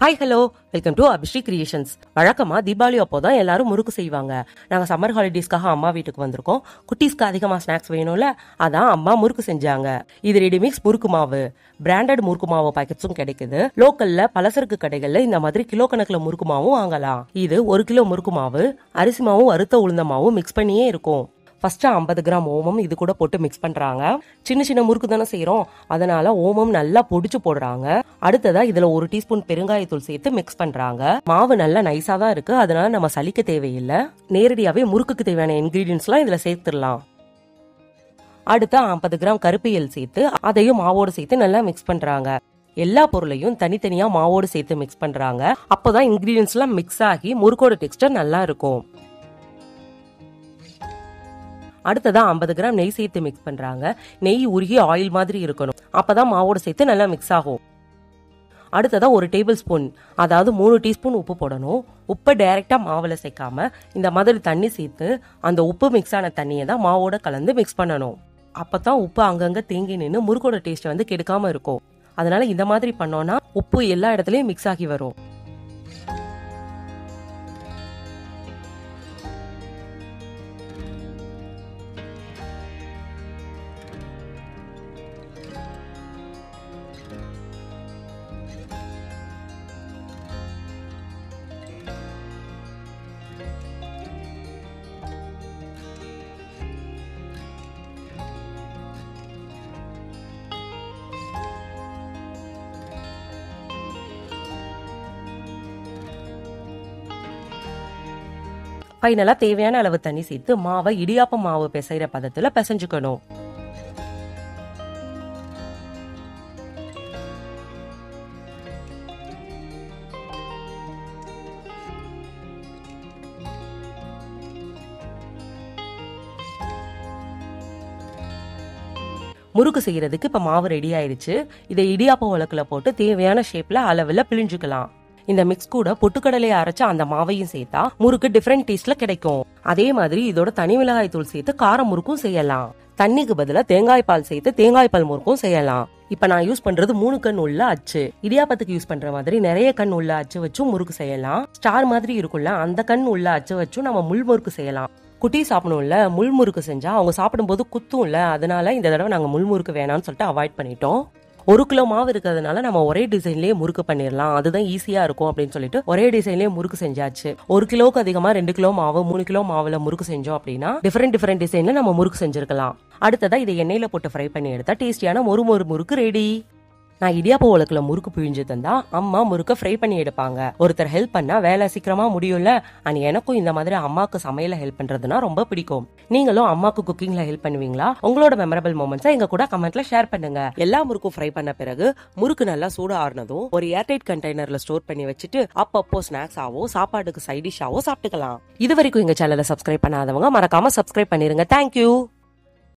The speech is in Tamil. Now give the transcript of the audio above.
Hi hello welcome to Abhishree creations. வழக்கமா தீபாவளி அப்போதான் எல்லாரும் முறுக்கு செய்வாங்க. நாங்க சம்மர் ஹாலிடேஸ்க்காக அம்மா வீட்டுக்கு வந்திருக்கோம். குட்டீஸ்க்கு அதிகமா ஸ்நாக்ஸ் வேணும்ல, அதான் அம்மா முறுக்கு செஞ்சாங்க. இது ரெடிமிக்ஸ் முறுக்கு மாவு. பிராண்டட் முறுக்கு மாவு பாக்கெட்ஸும் கிடைக்குது. லோக்கல்ல பலசரக்கு கடைகள்ல இந்த மாதிரி கிலோ கணக்குல முறுக்கு மாவும் வாங்கலாம். இது 1 கிலோ முறுக்கு மாவு அரிசி மாவும் வறுத்த உளுந்த மாவும் மிக்ஸ் பண்ணியே இருக்கும். ஃபர்ஸ்ட் 50 கிராம் ஓமம் இது கூட போட்டு மிக்ஸ் பண்றாங்க. சின்ன சின்ன முறுக்கு தானே செய்யறோம், அதனால ஓமம் நல்லா பொடிச்சு போடுறாங்க. அடுத்ததா இதுல 1 டீஸ்பூன் பெருங்காயத்தூள் சேர்த்து மிக்ஸ் பண்றாங்க. மாவு நல்லா நைஸா தான் இருக்கு, அதனால நம்ம சலிக்க தேவையில்லை. நேரடியாவே முறுக்குக்கு தேவையான இன்கிரீடியன்ஸ் எல்லாம் இதுல சேர்த்துடலாம். அடுத்த 50 கிராம் கருப்பியல் சேர்த்து அதையும் மாவோடு சேர்த்து நல்லா மிக்ஸ் பண்றாங்க. எல்லா பொருளையும் தனித்தனியா மாவோடு சேர்த்து மிக்ஸ் பண்றாங்க. அப்போதான் இன்கிரீடியன்ஸ் எல்லாம் மிக்ஸ் ஆகி முறுக்கோட டெக்ஸ்டர் நல்லா இருக்கும். அடுத்ததா 50 கிராம் நெய் சேர்த்து மிக்ஸ் பண்றாங்க. நெய் உருகி ஆயில் மாதிரி இருக்கணும், அப்பதான் மாவோட சேர்த்து நல்லா மிக்ஸ் ஆகும். அடுத்ததா 1 டேபிள் ஸ்பூன், அதாவது 3 டீஸ்பூன் உப்பு போடணும். உப்பை டைரக்டா மாவுல சேர்க்காம இந்த மாதிரி தண்ணி சேர்த்து அந்த உப்பு மிக்ஸ் ஆன தண்ணியை தான் மாவோட கலந்து மிக்ஸ் பண்ணணும். அப்பதான் உப்பு அங்கங்க தேங்கி நின்று முறுக்கோட டேஸ்ட் வந்து கெடுக்காம இருக்கும். அதனால இந்த மாதிரி பண்ணோம்னா உப்பு எல்லா இடத்துலயும் மிக்ஸ் ஆகி வரும். ஃபைனலா தேவையான அளவு தண்ணி சேர்த்து மாவை இடியாப்ப மாவு பிசைற பதத்துல பிசைஞ்சுக்கணும். முறுக்கு செய்யறதுக்கு இப்ப மாவு ரெடி ஆயிடுச்சு. இதை இடியாப்ப உலக்குல போட்டு தேவையான ஷேப்ல அளவுல பிழிஞ்சுக்கலாம். இந்த மிக்ஸ் கூட பொட்டுக்கடலையை அரைச்ச அந்த மாவையும் சேர்த்தா முறுக்கு டிஃபரெண்ட் டேஸ்ட்ல கிடைக்கும். அதே மாதிரி இதோட தனி மிளகாய் தூள் சேர்த்து கார முறுக்கும் செய்யலாம். தண்ணிக்கு பதிலா தேங்காய் பால் சேர்த்து தேங்காய் பால் முறுக்கும் செய்யலாம். இப்ப நான் யூஸ் பண்றது 3 கண் உள்ள அச்சு. இடியாப்பத்துக்கு யூஸ் பண்ற மாதிரி நிறைய கண் உள்ள அச்சு வச்சும் முறுக்கு செய்யலாம். ஸ்டார் மாதிரி இருக்குல்ல, அந்த கண் உள்ள அச்சு வச்சும் நம்ம முள் முறுக்கு செய்யலாம். குட்டி சாப்பிடணும்ல, முள் முறுக்கு செஞ்சா அவங்க சாப்பிடும்போது குத்தும்ல, அதனால இந்த தடவை நாங்க முள் முறுக்கு வேணாம்னு சொல்லிட்டு அவாய்ட் பண்ணிட்டோம். 1 கிலோ மாவு இருக்கிறதுனால நம்ம ஒரே டிசைன்லயே முறுக்கு பண்ணிடலாம், அதுதான் ஈஸியா இருக்கும் அப்படின்னு சொல்லிட்டு ஒரே டிசைன்லயே முறுக்கு செஞ்சாச்சு. 1 கிலோக்கு அதிகமா 2 கிலோ மாவு 3 கிலோ மாவுல முறுக்கு செஞ்சோம் அப்படின்னா டிஃபரெண்ட் டிசைன்ல நம்ம முறுக்கு செஞ்சிருக்கலாம். அடுத்ததா இதை எண்ணெயில போட்டு ஃப்ரை பண்ணி எடுத்தா டேஸ்டியான மொறு முறுக்கு ரெடி. நான் இடியாப்ப உலக்குல முறுக்கு பிழிஞ்சு தந்தா அம்மா முறுக்க ஃப்ரை பண்ணி எடுப்பாங்க. ஒருத்தர் ஹெல்ப் பண்ணா வேலை சீக்கிரமா முடியும்ல. அண்ட் எனக்கும் இந்த மாதிரி அம்மாக்கு சமையல ஹெல்ப் பண்றதுன்னா ரொம்ப பிடிக்கும். நீங்களும் அம்மாக்கு குக்கிங்ல ஹெல்ப் பண்ணுவீங்களா? உங்களோட மெமரபிள் மொமெண்ட்ஸை எங்க கூட கமெண்ட்ல ஷேர் பண்ணுங்க. எல்லா முறுக்கும் ஃப்ரை பண்ண பிறகு முறுக்கு நல்லா சூடு ஆறுனதும் ஒரு ஏர்டைட் கண்டெய்னர்ல ஸ்டோர் பண்ணி வச்சுட்டு அப்பப்போ ஸ்நாக்ஸ் ஆவோ சாப்பாட்டுக்கு சைட் டிஷ் ஆவோ சாப்பிட்டுக்கலாம். இது வரைக்கும் எங்க சேனலை சப்ஸ்கிரைப் பண்ணாதவங்க மறக்காம சப்ஸ்கிரைப் பண்ணிருங்க. தேங்க்யூ.